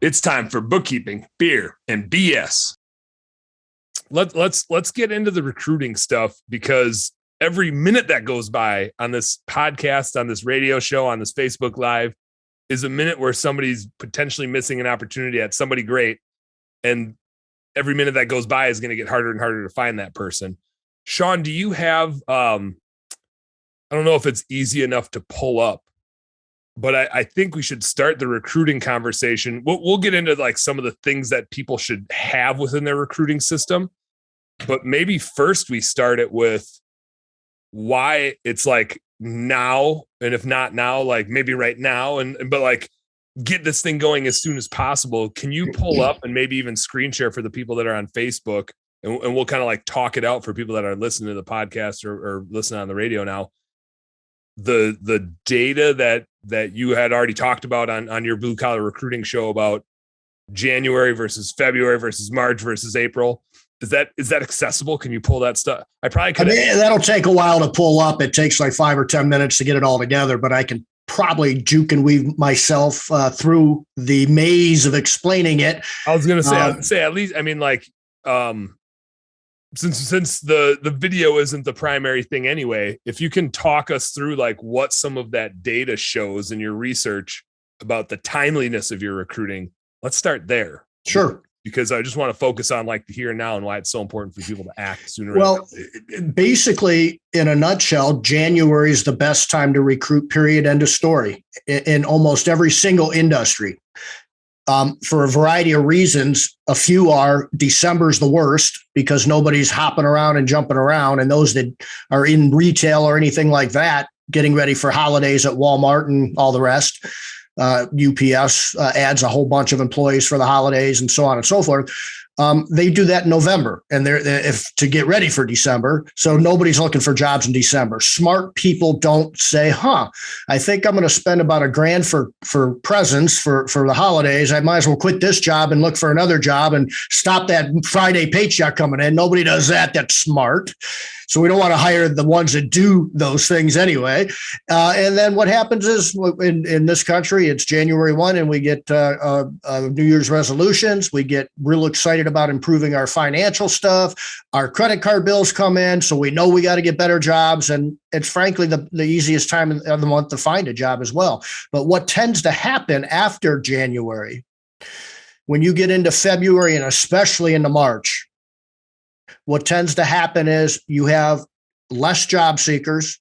It's time for bookkeeping, beer, and BS. Let's get into the recruiting stuff, because every minute that goes by on this podcast, on this radio show, on this Facebook Live is a minute where somebody's potentially missing an opportunity at somebody great. And every minute that goes by is going to get harder and harder to find that person. Shawn, do you have, I don't know if it's easy enough to pull up, but I think we should start the recruiting conversation. We'll get into like some of the things that people should have within their recruiting system, but maybe first we start it with why it's like now, and if not now, like maybe right now, but like get this thing going as soon as possible. Can you pull up and maybe even screen share for the people that are on Facebook, and we'll kind of like talk it out for people that are listening to the podcast or listening on the radio now, the data that you had already talked about on your blue collar recruiting show about January versus February versus March versus April. Is that accessible? Can you pull that stuff? I probably could. That'll take a while to pull up. It takes like 5 or 10 minutes to get it all together, but I can probably juke and weave myself through the maze of explaining it. I was going to say at least, I mean, like, since the video isn't the primary thing anyway, if you can talk us through like what some of that data shows in your research about the timeliness of your recruiting, let's start there. Sure. Because I just want to focus on like the here and now and why it's so important for people to act sooner. Well, basically, in a nutshell, January is the best time to recruit, period, end of story, in almost every single industry. For a variety of reasons. A few are December's the worst because nobody's hopping around and jumping around. And those that are in retail or anything like that, getting ready for holidays at Walmart and all the rest. UPS adds a whole bunch of employees for the holidays and so on and so forth. They do that in November, and they're to get ready for December. So nobody's looking for jobs in December. Smart people don't say, I think I'm going to spend about $1,000 for presents for the holidays. I might as well quit this job and look for another job and stop that Friday paycheck coming in. Nobody does that. That's smart. So we don't want to hire the ones that do those things anyway. And then what happens is in this country, it's January 1 and we get New Year's resolutions. We get real excited about improving our financial stuff. Our credit card bills come in. So we know we got to get better jobs. And it's frankly the easiest time of the month to find a job as well. But what tends to happen after January, when you get into February and especially into March, what tends to happen is you have less job seekers,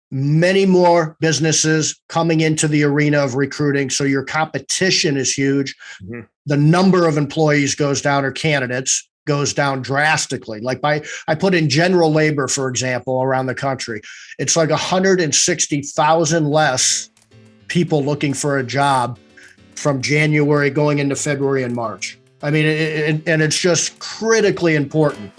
many more businesses coming into the arena of recruiting. So your competition is huge. Mm-hmm. The number of employees goes down, or candidates goes down drastically. Like I put in general labor, for example, around the country. It's like 160,000 less people looking for a job from January going into February and March. I mean, and it's just critically important